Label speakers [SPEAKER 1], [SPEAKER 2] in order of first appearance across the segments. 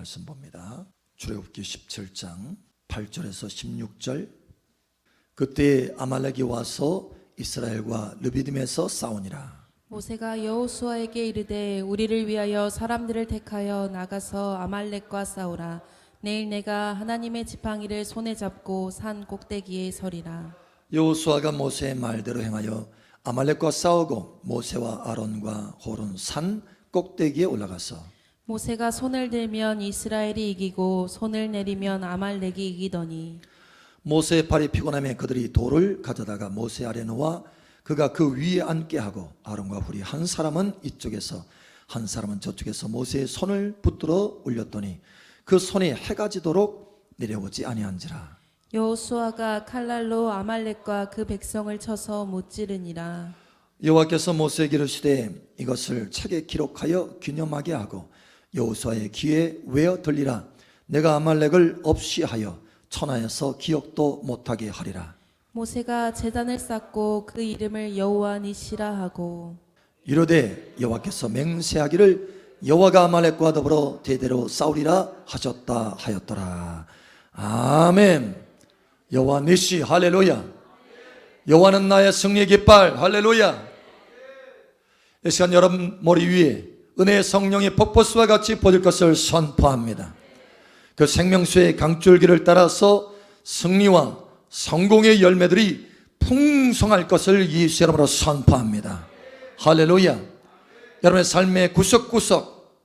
[SPEAKER 1] 말씀 봅니다. 출애굽기 17장 8절에서 16절. 그때 아말렉이 와서 이스라엘과 르비딤에서 싸우니라.
[SPEAKER 2] 모세가 여호수아에게 이르되 우리를 위하여 사람들을 택하여 나가서 아말렉과 싸우라. 내일 내가 하나님의 지팡이를 손에 잡고 산 꼭대기에 서리라.
[SPEAKER 1] 여호수아가 모세의 말대로 행하여 아말렉과 싸우고 모세와 아론과 홀은 산 꼭대기에 올라가서
[SPEAKER 2] 모세가 손을 들면 이스라엘이 이기고 손을 내리면 아말렉이 이기더니
[SPEAKER 1] 모세의 팔이 피곤함에 그들이 돌을 가져다가 모세 아래 놓아 그가 그 위에 앉게 하고 아론과 훌이 한 사람은 이쪽에서 한 사람은 저쪽에서 모세의 손을 붙들어 올렸더니 그 손이 해가 지도록 내려오지 아니한지라.
[SPEAKER 2] 여호수아가 칼날로 아말렉과 그 백성을 쳐서 무찌르니라.
[SPEAKER 1] 여호와께서 모세에게 이르시되 이것을 책에 기록하여 기념하게 하고 여호수아의 귀에 외어 들리라. 내가 아말렉을 없이 하여 천하에서 기억도 못하게 하리라.
[SPEAKER 2] 모세가 제단을 쌓고 그 이름을 여호와 니시라 하고
[SPEAKER 1] 이르되 여호와께서 맹세하기를 여호와가 아말렉과 더불어 대대로 싸우리라 하셨다 하였더라. 아멘. 여호와 니시 할렐루야. 여호와는 나의 승리의 깃발 할렐루야. 이 시간 여러분 머리 위에 은혜의 성령의 폭포수와 같이 퍼질 것을 선포합니다. 그 생명수의 강줄기를 따라서 승리와 성공의 열매들이 풍성할 것을 예수 이름으로 선포합니다. 할렐루야. 여러분의 삶의 구석구석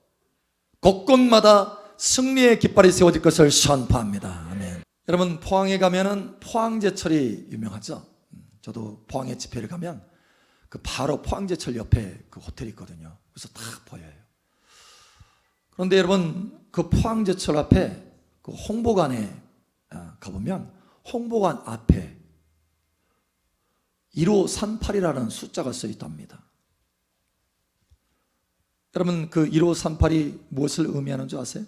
[SPEAKER 1] 곳곳마다 승리의 깃발이 세워질 것을 선포합니다. 아멘. 여러분 포항에 가면은 포항제철이 유명하죠. 저도 포항에 집회를 가면 그 바로 포항제철 옆에 그 호텔이 있거든요. 그래서 다 보여요. 그런데 여러분 그 포항제철 앞에 그 홍보관에 가보면 홍보관 앞에 1538이라는 숫자가 써 있답니다. 여러분 그 1538이 무엇을 의미하는 줄 아세요?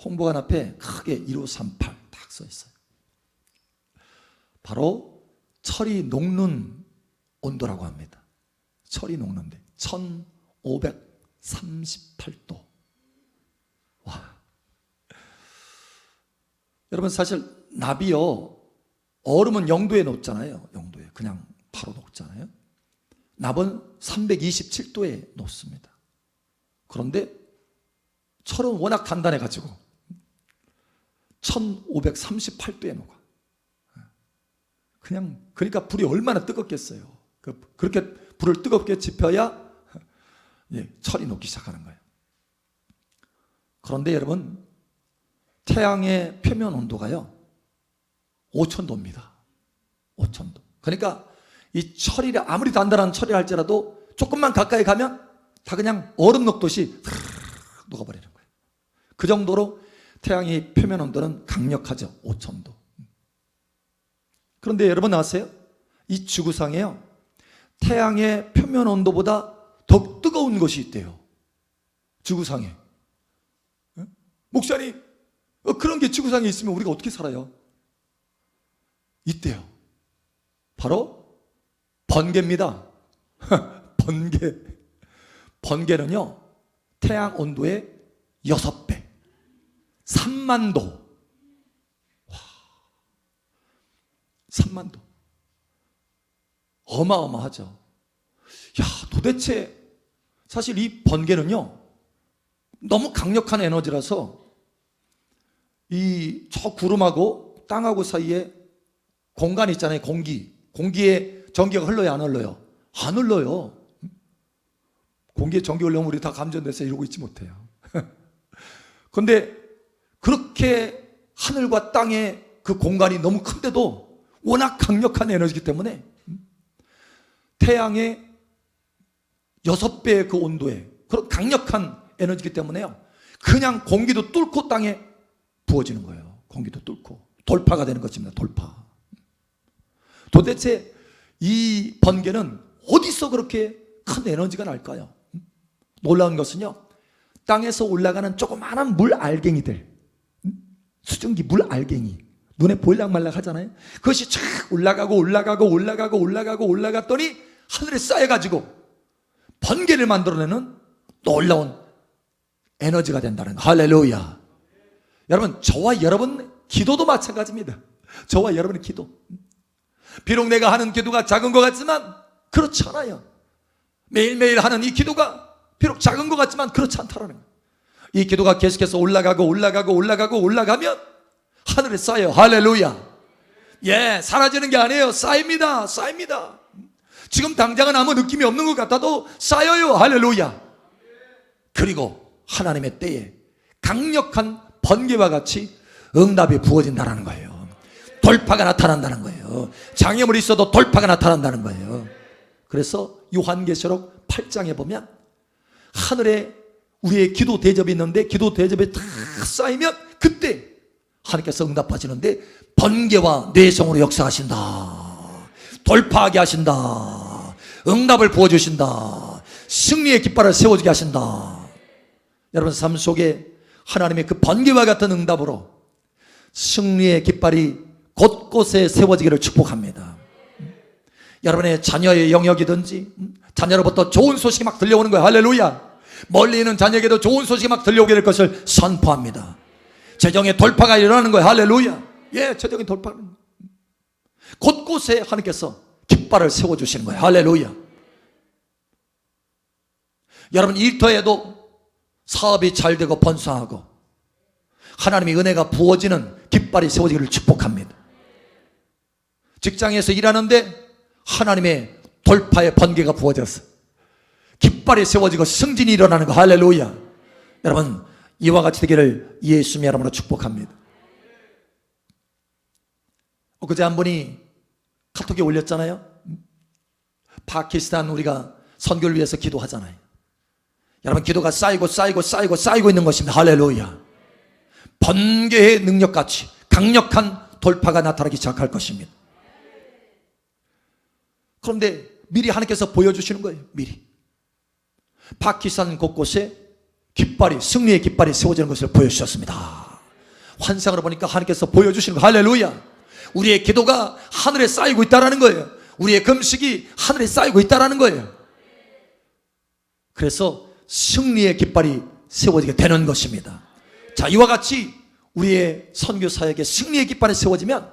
[SPEAKER 1] 홍보관 앞에 크게 1538 딱 써 있어요. 바로 철이 녹는 온도라고 합니다. 철이 녹는데 1538도. 와. 여러분 사실 납이요 얼음은 0도에 녹잖아요. 0도에 그냥 바로 녹잖아요. 납은 327도에 녹습니다. 그런데 철은 워낙 단단해 가지고 1538도에 녹아. 그냥 그러니까 불이 얼마나 뜨겁겠어요. 그렇게 불을 뜨겁게 지펴야 철이 녹기 시작하는 거예요. 그런데 여러분 태양의 표면 온도가요 5000도입니다. 5000도. 그러니까 이 철이 아무리 단단한 철이 할지라도 조금만 가까이 가면 다 그냥 얼음 녹듯이 녹아버리는 거예요. 그 정도로 태양의 표면 온도는 강력하죠. 5000도. 그런데 여러분 아세요? 이 지구상에요 태양의 표면 온도보다 더 뜨거운 것이 있대요. 지구상에. 목사님 그런 게 지구상에 있으면 우리가 어떻게 살아요? 있대요. 바로 번개입니다. 번개. 번개는요 태양 온도의 6배 3만도. 3만도. 어마어마하죠. 야, 도대체 사실 이 번개는요 너무 강력한 에너지라서 이 저 구름하고 땅하고 사이에 공간이 있잖아요. 공기에 전기가 흘러요 안 흘러요? 안 흘러요. 공기에 전기 흘러면 우리 다 감전돼서 이러고 있지 못해요. 그런데 그렇게 하늘과 땅의 그 공간이 너무 큰데도 워낙 강력한 에너지이기 때문에 태양의 6배의 그 온도에 그런 강력한 에너지이기 때문에요 그냥 공기도 뚫고 땅에 부어지는 거예요. 공기도 뚫고 돌파가 되는 것입니다. 돌파. 도대체 이 번개는 어디서 그렇게 큰 에너지가 날까요? 놀라운 것은요 땅에서 올라가는 조그마한 물 알갱이들, 수증기 물 알갱이 눈에 보일락말락 하잖아요. 그것이 쫙 올라갔더니 하늘에 쌓여가지고 번개를 만들어내는 놀라운 에너지가 된다는 거. 할렐루야. 여러분, 저와 여러분 기도도 마찬가지입니다. 저와 여러분의 기도. 비록 내가 하는 기도가 작은 것 같지만 그렇지 않아요. 매일매일 하는 이 기도가 비록 작은 것 같지만 그렇지 않다라는 거예요. 이 기도가 계속해서 올라가면 하늘에 쌓여요. 할렐루야. 예, 사라지는 게 아니에요. 쌓입니다. 지금 당장은 아무 느낌이 없는 것 같아도 쌓여요. 할렐루야. 그리고 하나님의 때에 강력한 번개와 같이 응답이 부어진다는 거예요. 돌파가 나타난다는 거예요. 장애물이 있어도 돌파가 나타난다는 거예요. 그래서 요한계시록 8장에 보면 하늘에 우리의 기도 대접이 있는데 기도 대접이 다 쌓이면 그때 하나님께서 응답하시는데 번개와 내성으로 역사하신다. 돌파하게 하신다. 응답을 부어주신다. 승리의 깃발을 세워주게 하신다. 여러분 삶 속에 하나님의 그 번개와 같은 응답으로 승리의 깃발이 곳곳에 세워지기를 축복합니다. 여러분의 자녀의 영역이든지 자녀로부터 좋은 소식이 막 들려오는 거예요. 할렐루야. 멀리 있는 자녀에게도 좋은 소식이 막 들려오게 될 것을 선포합니다. 재정의 돌파가 일어나는 거예요. 할렐루야. 예, 재정의 돌파. 곳곳에 하나님께서 깃발을 세워주시는 거예요. 할렐루야. 여러분 일터에도 사업이 잘 되고 번성하고 하나님의 은혜가 부어지는 깃발이 세워지기를 축복합니다. 직장에서 일하는데 하나님의 돌파의 번개가 부어져서 깃발이 세워지고 승진이 일어나는 거. 할렐루야. 여러분 이와 같이 되기를 예수님의 이름으로 축복합니다. 그제 한 분이 카톡에 올렸잖아요. 파키스탄 우리가 선교를 위해서 기도하잖아요. 여러분 기도가 쌓이고 있는 것입니다. 할렐루야. 번개의 능력같이 강력한 돌파가 나타나기 시작할 것입니다. 그런데 미리 하나님께서 보여주시는 거예요. 미리 파키스탄 곳곳에 깃발이 승리의 깃발이 세워지는 것을 보여주셨습니다. 환상으로 보니까 하나님께서 보여주시는 거. 할렐루야. 우리의 기도가 하늘에 쌓이고 있다는 거예요. 우리의 금식이 하늘에 쌓이고 있다는 거예요. 그래서 승리의 깃발이 세워지게 되는 것입니다. 자, 이와 같이 우리의 선교 사역에 승리의 깃발이 세워지면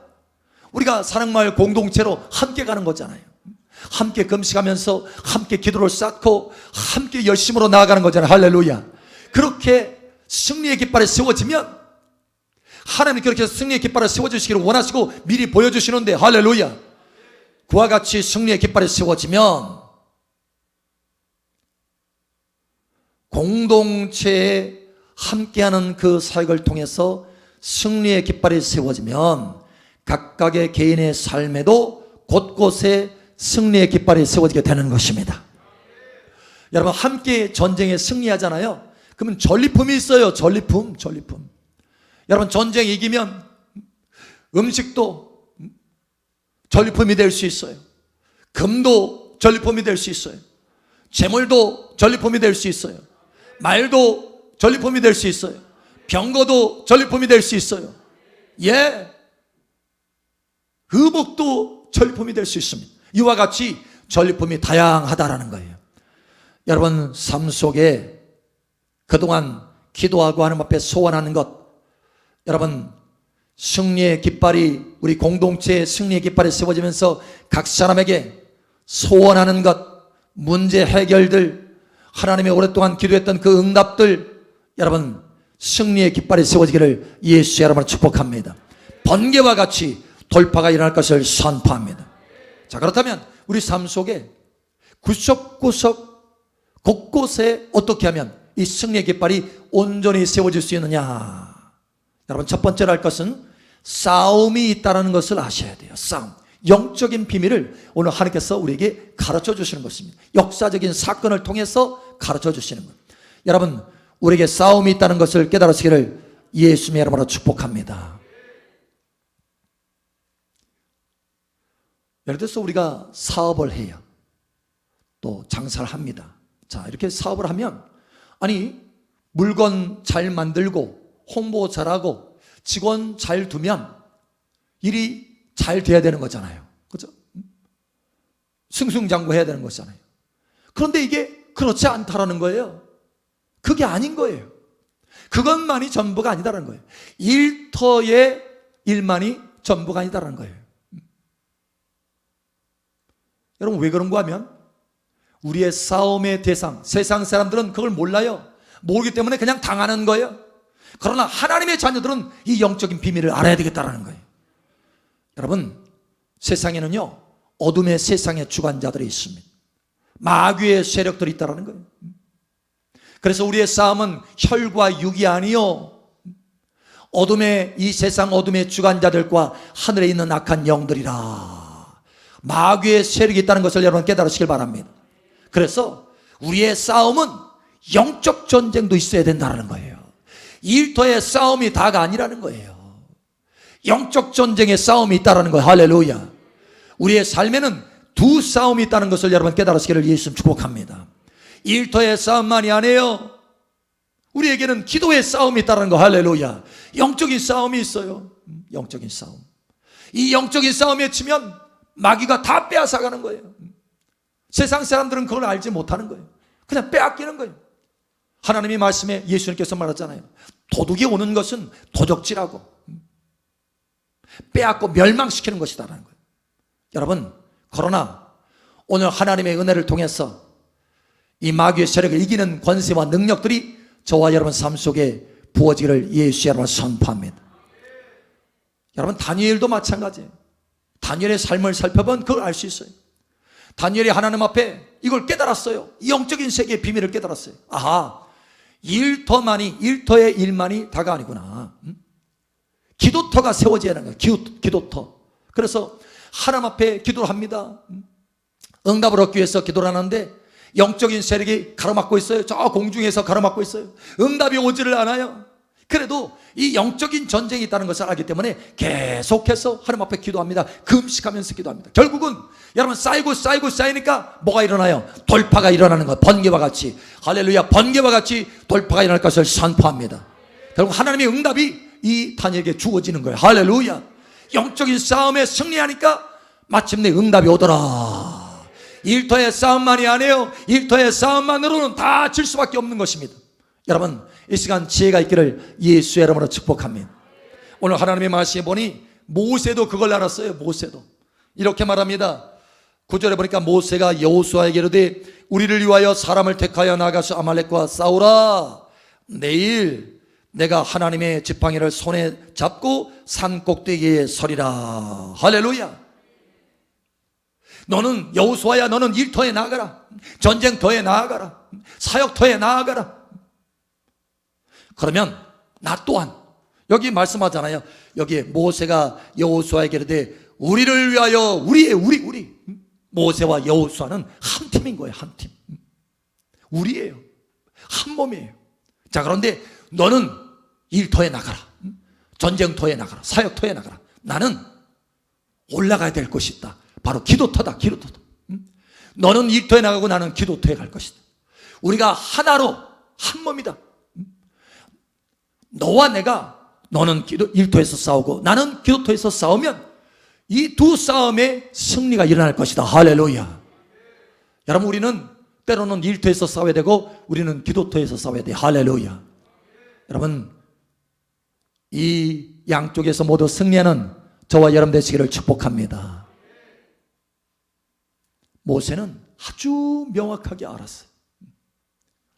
[SPEAKER 1] 우리가 사랑마을 공동체로 함께 가는 거잖아요. 함께 금식하면서 함께 기도를 쌓고 함께 열심으로 나아가는 거잖아요. 할렐루야. 그렇게 승리의 깃발이 세워지면 하나님이 그렇게 승리의 깃발을 세워주시기를 원하시고 미리 보여주시는데 할렐루야. 그와 같이 승리의 깃발이 세워지면 공동체에 함께하는 그 사역을 통해서 승리의 깃발이 세워지면 각각의 개인의 삶에도 곳곳에 승리의 깃발이 세워지게 되는 것입니다. 여러분 함께 전쟁에 승리하잖아요. 그러면 전리품이 있어요. 전리품. 여러분 전쟁 이기면 음식도 전리품이 될 수 있어요. 금도 전리품이 될 수 있어요. 재물도 전리품이 될 수 있어요. 말도 전리품이 될 수 있어요. 병거도 전리품이 될 수 있어요. 예, 의복도 전리품이 될 수 있습니다. 이와 같이 전리품이 다양하다라는 거예요. 여러분 삶 속에 그동안 기도하고 하나님 앞에 소원하는 것, 여러분 승리의 깃발이 우리 공동체의 승리의 깃발이 세워지면서 각 사람에게 소원하는 것, 문제 해결들, 하나님의 오랫동안 기도했던 그 응답들, 여러분 승리의 깃발이 세워지기를 예수의 이름으로 축복합니다. 번개와 같이 돌파가 일어날 것을 선포합니다. 자, 그렇다면 우리 삶 속에 구석구석 곳곳에 어떻게 하면 이 승리의 깃발이 온전히 세워질 수 있느냐? 여러분 첫 번째로 할 것은 싸움이 있다는 것을 아셔야 돼요. 싸움. 영적인 비밀을 오늘 하나님께서 우리에게 가르쳐 주시는 것입니다. 역사적인 사건을 통해서 가르쳐 주시는 것. 여러분 우리에게 싸움이 있다는 것을 깨달으시기를 예수님의 이름으로 축복합니다. 예를 들어서 우리가 사업을 해요. 또 장사를 합니다. 자, 이렇게 사업을 하면 아니 물건 잘 만들고 홍보 잘하고 직원 잘 두면 일이 잘 돼야 되는 거잖아요. 그렇죠? 승승장구해야 되는 거잖아요. 그런데 이게 그렇지 않다라는 거예요. 그게 아닌 거예요. 그것만이 전부가 아니다라는 거예요. 일터의 일만이 전부가 아니다라는 거예요. 여러분, 왜 그런가 하면 우리의 싸움의 대상, 세상 사람들은 그걸 몰라요. 모르기 때문에 그냥 당하는 거예요. 그러나 하나님의 자녀들은 이 영적인 비밀을 알아야 되겠다라는 거예요. 여러분, 세상에는요, 어둠의 세상의 주관자들이 있습니다. 마귀의 세력들이 있다는 거예요. 그래서 우리의 싸움은 혈과 육이 아니요, 어둠의, 이 세상 어둠의 주관자들과 하늘에 있는 악한 영들이라. 마귀의 세력이 있다는 것을 여러분 깨달으시길 바랍니다. 그래서 우리의 싸움은 영적 전쟁도 있어야 된다는 거예요. 일터의 싸움이 다가 아니라는 거예요. 영적 전쟁의 싸움이 있다는 거예요. 할렐루야. 우리의 삶에는 두 싸움이 있다는 것을 여러분 깨달으시기를 예수님 축복합니다. 일터의 싸움만이 아니에요. 우리에게는 기도의 싸움이 있다는 거. 할렐루야. 영적인 싸움이 있어요. 영적인 싸움. 이 영적인 싸움에 치면 마귀가 다 빼앗아가는 거예요. 세상 사람들은 그걸 알지 못하는 거예요. 그냥 빼앗기는 거예요. 하나님이 말씀에 예수님께서 말하잖아요. 도둑이 오는 것은 도적질하고 빼앗고 멸망시키는 것이다라는 거예요. 여러분, 그러나 오늘 하나님의 은혜를 통해서 이 마귀의 세력을 이기는 권세와 능력들이 저와 여러분 삶 속에 부어지기를 예수의 이름으로 선포합니다. 여러분, 다니엘도 마찬가지예요. 다니엘의 삶을 살펴보면 그걸 알 수 있어요. 다니엘이 하나님 앞에 이걸 깨달았어요. 영적인 세계의 비밀을 깨달았어요. 아하, 일터의 일만이 다가 아니구나. 기도터가 세워져야 하는 거예요. 기도터. 그래서 하나님 앞에 기도를 합니다. 응답을 얻기 위해서 기도를 하는데 영적인 세력이 가로막고 있어요. 저 공중에서 가로막고 있어요. 응답이 오지를 않아요. 그래도 이 영적인 전쟁이 있다는 것을 알기 때문에 계속해서 하나님 앞에 기도합니다. 금식하면서 기도합니다. 결국은 여러분, 쌓이니까 뭐가 일어나요? 돌파가 일어나는 것. 번개와 같이, 할렐루야, 번개와 같이 돌파가 일어날 것을 선포합니다. 결국 하나님의 응답이 이 다니엘에게 주어지는 거예요. 할렐루야. 영적인 싸움에 승리하니까 마침내 응답이 오더라. 일터의 싸움만이 아니에요. 일터의 싸움만으로는 다 질 수밖에 없는 것입니다. 여러분, 이 시간 지혜가 있기를 예수의 이름으로 축복합니다. 오늘 하나님의 말씀에 보니 모세도 그걸 알았어요. 모세도 이렇게 말합니다. 9절에 보니까 모세가 여호수아에게 이르되 우리를 위하여 사람을 택하여 나가서 아말렉과 싸우라. 내일 내가 하나님의 지팡이를 손에 잡고 산 꼭대기에 서리라. 할렐루야. 너는 여호수아야, 너는 일터에 나아가라. 전쟁터에 나아가라. 사역터에 나아가라. 그러면 나 또한, 여기 말씀하잖아요. 여기에 모세가 여호수아에게 이르되 우리를 위하여, 우리 모세와 여호수아는 한 팀인 거예요. 한 팀. 우리예요. 한 몸이에요. 자, 그런데 너는 일터에 나가라. 전쟁터에 나가라. 사역터에 나가라. 나는 올라가야 될 것이 있다. 바로 기도터다. 기도터다. 너는 일터에 나가고 나는 기도터에 갈 것이다. 우리가 하나로 한 몸이다. 너와 내가, 너는 일터에서 싸우고 나는 기도터에서 싸우면 이 두 싸움에 승리가 일어날 것이다. 할렐루야. 여러분, 우리는 때로는 일터에서 싸워야 되고 우리는 기도터에서 싸워야 돼. 할렐루야. 여러분, 이 양쪽에서 모두 승리하는 저와 여러분 되시기를 축복합니다. 모세는 아주 명확하게 알았어요.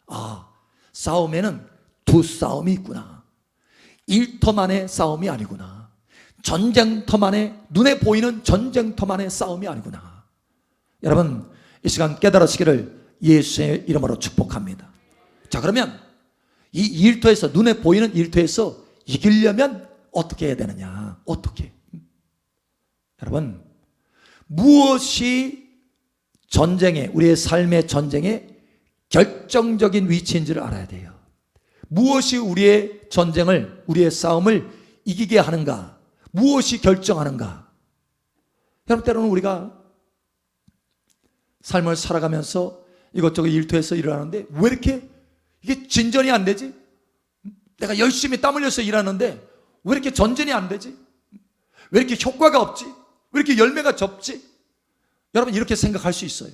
[SPEAKER 1] 아, 싸움에는 두 싸움이 있구나. 일터만의 싸움이 아니구나. 전쟁터만의, 눈에 보이는 전쟁터만의 싸움이 아니구나. 여러분, 이 시간 깨달으시기를 예수의 이름으로 축복합니다. 자, 그러면 이 일터에서, 눈에 보이는 일터에서 이기려면 어떻게 해야 되느냐? 어떻게? 여러분, 무엇이 전쟁에, 우리의 삶의 전쟁에 결정적인 위치인지를 알아야 돼요. 무엇이 우리의 전쟁을, 우리의 싸움을 이기게 하는가? 무엇이 결정하는가? 여러분, 때로는 우리가 삶을 살아가면서 이것저것 일터에서 일하는데 왜 이렇게 이게 진전이 안 되지? 내가 열심히 땀 흘려서 일하는데 왜 이렇게 전전이 안 되지? 왜 이렇게 효과가 없지? 왜 이렇게 열매가 적지? 여러분, 이렇게 생각할 수 있어요.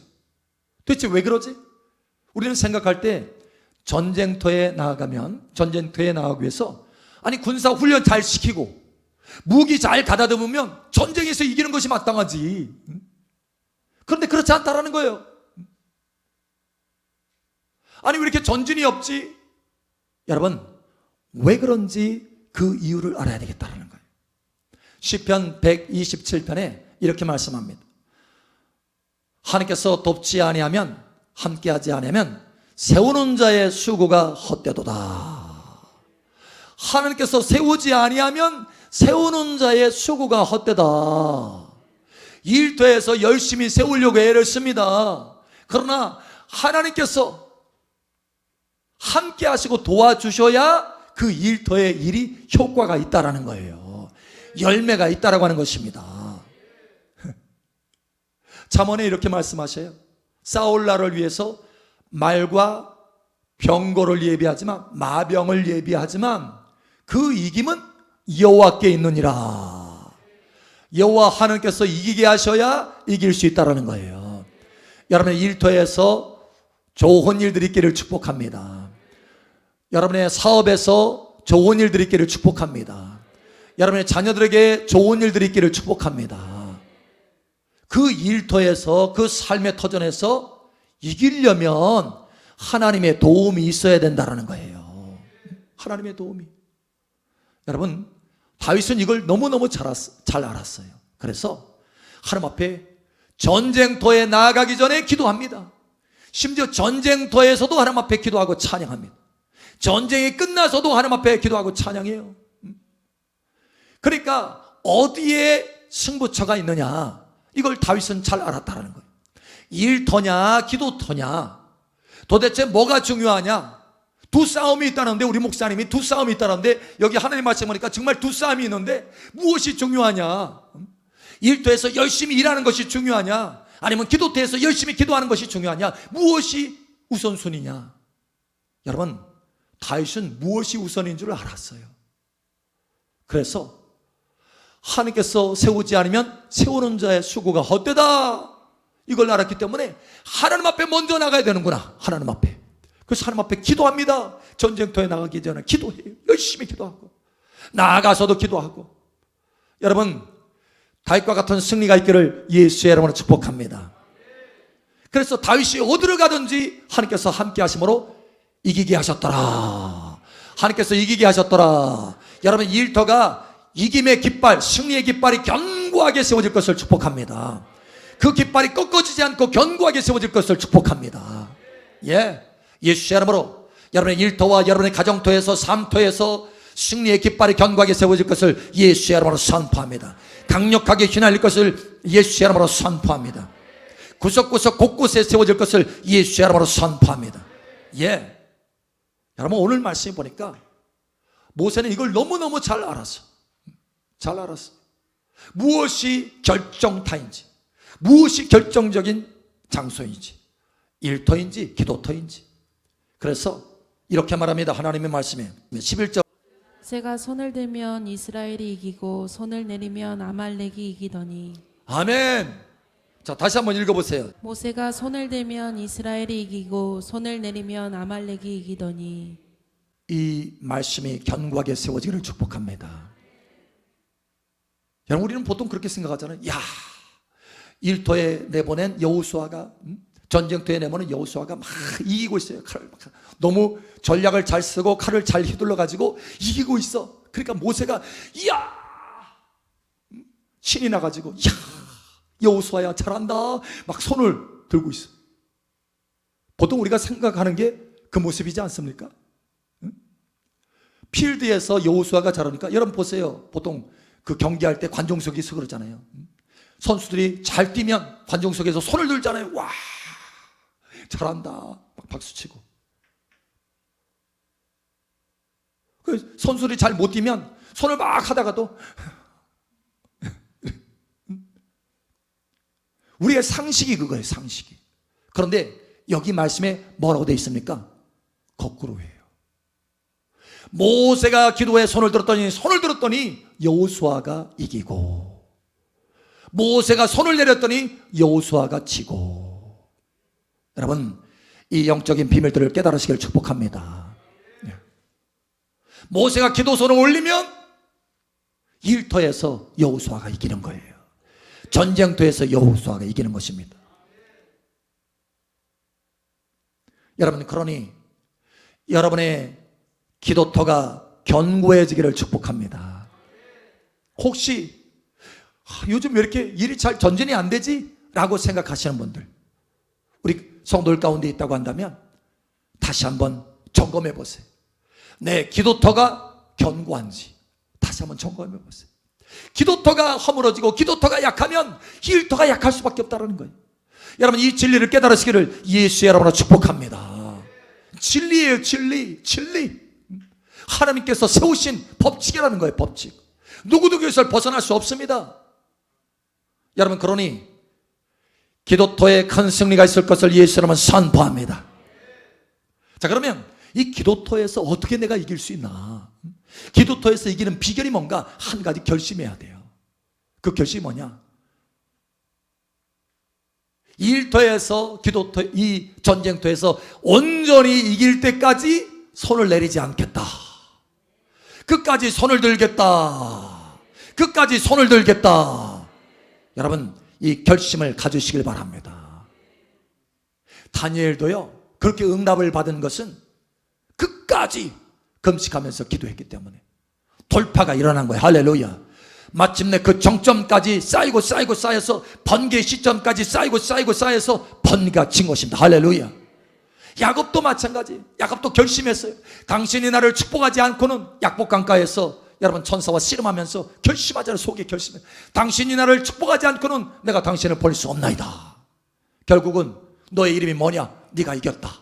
[SPEAKER 1] 도대체 왜 그러지? 우리는 생각할 때 전쟁터에 나가기 위해서 아니 군사 훈련 잘 시키고 무기 잘 가다듬으면 전쟁에서 이기는 것이 마땅하지. 그런데 그렇지 않다라는 거예요. 아니 왜 이렇게 전진이 없지? 여러분 왜 그런지 그 이유를 알아야 되겠다라는 거예요. 시편 127편에 이렇게 말씀합니다. 하나님께서 돕지 아니하면, 함께하지 아니하면 세우는 자의 수고가 헛되도다. 하나님께서 세우지 아니하면 세우는 자의 수고가 헛되다. 일터에서 열심히 세우려고 애를 씁니다. 그러나 하나님께서 함께 하시고 도와주셔야 그 일터의 일이 효과가 있다라는 거예요. 열매가 있다라고 하는 것입니다. 잠언에 이렇게 말씀하셔요. 싸울 날을 위해서 말과 병거를 예비하지만, 마병을 예비하지만 그 이김은 여호와께 있느니라. 여호와 하나님께서 이기게 하셔야 이길 수 있다라는 거예요. 여러분의 일터에서 좋은 일들이 있기를 축복합니다. 여러분의 사업에서 좋은 일들이 있기를 축복합니다. 여러분의 자녀들에게 좋은 일들이 있기를 축복합니다. 그 일터에서, 그 삶의 터전에서 이기려면 하나님의 도움이 있어야 된다는 거예요. 하나님의 도움이. 여러분 다윗은 이걸 너무너무 잘 알았어요. 그래서 하나님 앞에 전쟁터에 나아가기 전에 기도합니다. 심지어 전쟁터에서도 하나님 앞에 기도하고 찬양합니다. 전쟁이 끝나서도 하나님 앞에 기도하고 찬양해요. 그러니까 어디에 승부처가 있느냐, 이걸 다윗은 잘 알았다는 거예요. 일터냐 기도터냐, 도대체 뭐가 중요하냐. 두 싸움이 있다는데, 우리 목사님이 두 싸움이 있다는데, 여기 하나님 말씀 보니까 정말 두 싸움이 있는데 무엇이 중요하냐? 일터에서 열심히 일하는 것이 중요하냐, 아니면 기도터에서 열심히 기도하는 것이 중요하냐, 무엇이 우선순위냐? 여러분 다윗은 무엇이 우선인 줄 알았어요. 그래서 하나님께서 세우지 않으면 세우는 자의 수고가 헛되다, 이걸 알았기 때문에 하나님 앞에 먼저 나가야 되는구나. 하나님 앞에. 그래서 하나님 앞에 기도합니다. 전쟁터에 나가기 전에 기도해요. 열심히 기도하고 나아가서도 기도하고. 여러분 다윗과 같은 승리가 있기를 예수의 이름으로 축복합니다. 그래서 다윗이 어디로 가든지 하나님께서 함께 하심으로 이기게 하셨더라. 하나님께서 이기게 하셨더라. 여러분 일터가 이김의 깃발, 승리의 깃발이 견고하게 세워질 것을 축복합니다. 그 깃발이 꺾어지지 않고 견고하게 세워질 것을 축복합니다. 예수의 이름으로 여러분의 일터와 여러분의 가정터에서, 삶터에서 승리의 깃발이 견고하게 세워질 것을 예수의 이름으로 선포합니다. 강력하게 휘날릴 것을 예수의 이름으로 선포합니다. 구석구석 곳곳에 세워질 것을 예수의 이름으로 선포합니다. 여러분 오늘 말씀 보니까 모세는 이걸 너무너무 잘 알았어. 무엇이 결정타인지, 무엇이 결정적인 장소인지, 일터인지 기도터인지. 그래서 이렇게 말합니다. 하나님의 말씀에 11절,
[SPEAKER 2] 모세가 손을 들면 이스라엘이 이기고 손을 내리면 아말렉이 이기더니.
[SPEAKER 1] 아멘. 자 다시 한번 읽어보세요.
[SPEAKER 2] 모세가 손을 들면 이스라엘이 이기고 손을 내리면 아말렉이 이기더니.
[SPEAKER 1] 이 말씀이 견고하게 세워지기를 축복합니다. 여러분 우리는 보통 그렇게 생각하잖아요. 일터에 내보낸 여호수아가, 전쟁터에 내보낸 여호수아가 막 이기고 있어요. 칼을 막 너무 전략을 잘 쓰고 칼을 잘 휘둘러 가지고 이기고 있어. 그러니까 모세가 신이 나가지고 여호수아야 잘한다 막 손을 들고 있어. 보통 우리가 생각하는 게 그 모습이지 않습니까? 필드에서 여호수아가 잘하니까, 여러분 보세요. 보통 그 경기할 때 관중석에서 그러잖아요. 선수들이 잘 뛰면 관중석에서 손을 들잖아요. 와 잘한다 막 박수치고. 그 선수들이 잘 못 뛰면 손을 막 하다가도 우리의 상식이 그거예요. 상식이. 그런데 여기 말씀에 뭐라고 되어 있습니까? 거꾸로예요. 모세가 기도에 손을 들었더니 여호수아가 이기고, 모세가 손을 내렸더니 여호수아가 지고. 여러분 이 영적인 비밀들을 깨달으시기를 축복합니다. 모세가 기도선을 올리면 일터에서 여호수아가 이기는 거예요. 전쟁터에서 여호수아가 이기는 것입니다. 여러분, 그러니 여러분의 기도터가 견고해지기를 축복합니다. 혹시 요즘 왜 이렇게 일이 잘 전진이 안 되지? 라고 생각하시는 분들, 우리 성도들 가운데 있다고 한다면 다시 한번 점검해 보세요. 내 기도터가 견고한지 다시 한번 점검해 보세요. 기도터가 허물어지고 기도터가 약하면 일터가 약할 수밖에 없다는 거예요. 여러분, 이 진리를 깨달으시기를 예수의 이름으로 축복합니다. 진리예요. 진리. 하나님께서 세우신 법칙이라는 거예요. 법칙. 누구도 여기서 벗어날 수 없습니다. 여러분, 그러니 기도터에 큰 승리가 있을 것을 예수 이름은 선포합니다. 자, 그러면 이 기도터에서 어떻게 내가 이길 수 있나? 기도터에서 이기는 비결이 뭔가? 한 가지 결심해야 돼요. 그 결심이 뭐냐? 이 일터에서, 기도터, 이 전쟁터에서 온전히 이길 때까지 손을 내리지 않겠다. 끝까지 손을 들겠다. 끝까지 손을 들겠다. 여러분, 이 결심을 가지시길 바랍니다. 다니엘도요, 그렇게 응답을 받은 것은 끝까지 금식하면서 기도했기 때문에 돌파가 일어난 거예요. 할렐루야. 마침내 그 정점까지 쌓여서 번개 시점까지 쌓여서 번개가 친 것입니다. 할렐루야. 야곱도 마찬가지. 야곱도 결심했어요. 당신이 나를 축복하지 않고는, 약복 강가에서 여러분 천사와 씨름하면서 결심하자는 속에 결심해. 당신이 나를 축복하지 않고는 내가 당신을 볼 수 없나이다. 결국은 너의 이름이 뭐냐? 네가 이겼다.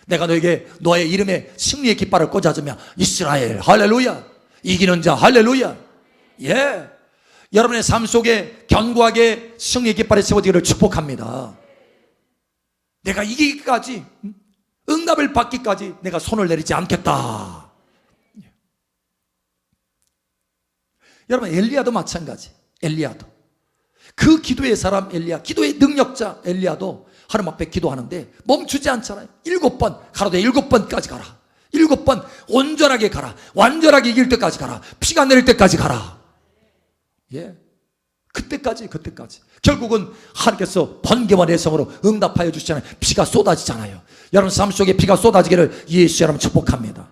[SPEAKER 1] 내가 너에게 너의 이름에 승리의 깃발을 꽂아주며 이스라엘, 할렐루야. 이기는 자, 할렐루야. 예, 여러분의 삶 속에 견고하게 승리의 깃발이 세워지기를 축복합니다. 내가 이기기까지, 응답을 받기까지 내가 손을 내리지 않겠다. 여러분, 엘리야도 마찬가지. 엘리야도, 그 기도의 사람 엘리야, 기도의 능력자 엘리야도 하나님 앞에 기도하는데 멈추지 않잖아요. 7번, 가로되 7번까지 가라. 7번 온전하게 가라. 완전하게 이길 때까지 가라. 피가 내릴 때까지 가라. 예, 그때까지. 결국은 하나님께서 번개와 내성으로 응답하여 주시잖아요. 피가 쏟아지잖아요. 여러분 삶 속에 피가 쏟아지기를 예수 여러분 축복합니다.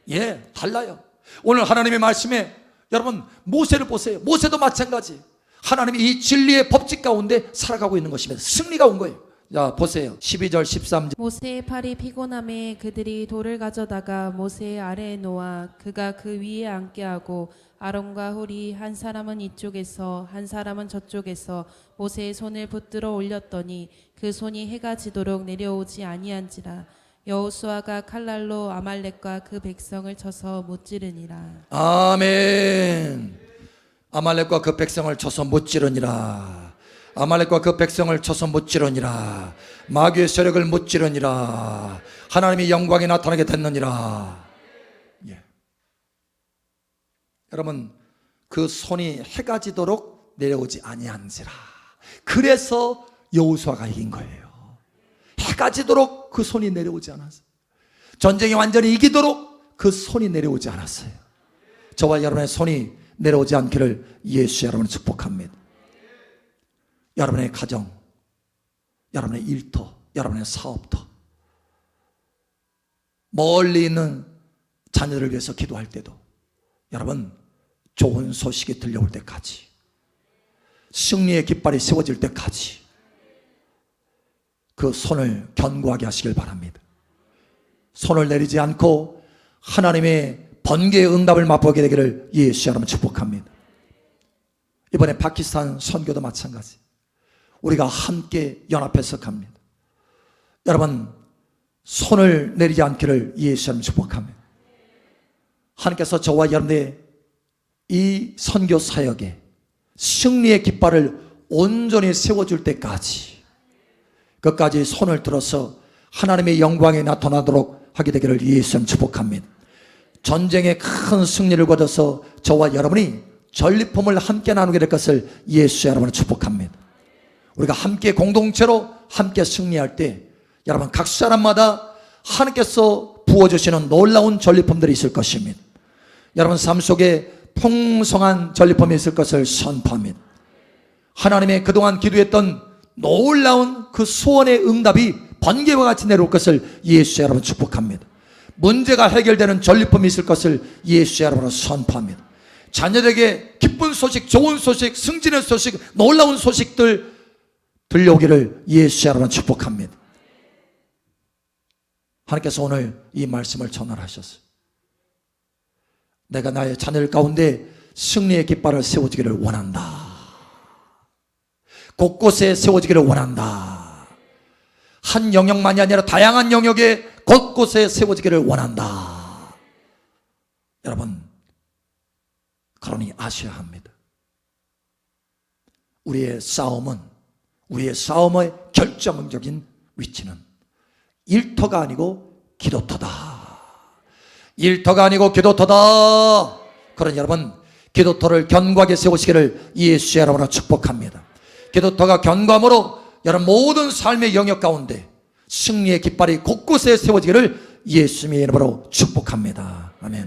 [SPEAKER 1] 예, 달라요. 오늘 하나님의 말씀에 여러분 모세를 보세요. 모세도 마찬가지. 하나님이 이 진리의 법칙 가운데 살아가고 있는 것입니다. 승리가 온 거예요. 자, 보세요. 12절 13절.
[SPEAKER 2] 모세의 팔이 피곤함에 그들이 돌을 가져다가 모세의 아래에 놓아 그가 그 위에 앉게 하고 아론과 훌이 한 사람은 이쪽에서 한 사람은 저쪽에서 모세의 손을 붙들어 올렸더니 그 손이 해가 지도록 내려오지 아니한지라. 여호수아가 칼날로 아말렉과 그 백성을 쳐서 무찌르니라.
[SPEAKER 1] 아멘. 아말렉과 그 백성을 쳐서 무찌르니라. 아말렉과 그 백성을 쳐서 무찌르니라. 마귀의 세력을 무찌르니라. 하나님의 영광이 나타나게 됐느니라. 예. 여러분, 그 손이 해가 지도록 내려오지 아니한지라. 그래서 여호수아가 이긴 거예요. 해가 지도록 그 손이 내려오지 않았어요. 전쟁이 완전히 이기도록 그 손이 내려오지 않았어요. 저와 여러분의 손이 내려오지 않기를 예수 여러분을 축복합니다. 여러분의 가정, 여러분의 일터, 여러분의 사업터, 멀리 있는 자녀를 위해서 기도할 때도 여러분 좋은 소식이 들려올 때까지, 승리의 깃발이 세워질 때까지 그 손을 견고하게 하시길 바랍니다. 손을 내리지 않고 하나님의 번개의 응답을 맛보게 되기를 예수 여러분 축복합니다. 이번에 파키스탄 선교도 마찬가지. 우리가 함께 연합해서 갑니다. 여러분 손을 내리지 않기를 예수 여러분 축복합니다. 하나님께서 저와 여러분의 이 선교 사역에 승리의 깃발을 온전히 세워줄 때까지 끝까지 손을 들어서 하나님의 영광이 나타나도록 하게 되기를 예수 축복합니다. 전쟁에 큰 승리를 거둬서 저와 여러분이 전리품을 함께 나누게 될 것을 예수 여러분을 축복합니다. 우리가 함께 공동체로 함께 승리할 때 여러분 각 사람마다 하나님께서 부어주시는 놀라운 전리품들이 있을 것입니다. 여러분 삶 속에 풍성한 전리품이 있을 것을 선포합니다. 하나님의 그동안 기도했던 놀라운 그 소원의 응답이 번개와 같이 내려올 것을 예수의 여러분 축복합니다. 문제가 해결되는 전리품이 있을 것을 예수의 여러분으로 선포합니다. 자녀에게 기쁜 소식, 좋은 소식, 승진의 소식, 놀라운 소식들 들려오기를 예수의 여러분 축복합니다. 하나님께서 오늘 이 말씀을 전하셨어요. 내가 나의 자녀들 가운데 승리의 깃발을 세워주기를 원한다. 곳곳에 세워지기를 원한다. 한 영역만이 아니라 다양한 영역에 곳곳에 세워지기를 원한다. 여러분, 그러니 아셔야 합니다. 우리의 싸움의 결정적인 위치는 일터가 아니고 기도터다. 일터가 아니고 기도터다. 그런 여러분, 기도터를 견고하게 세우시기를 예수의 이름으로 축복합니다. 기도터가 견고함으로 여러분 모든 삶의 영역 가운데 승리의 깃발이 곳곳에 세워지기를 예수님의 이름으로 축복합니다.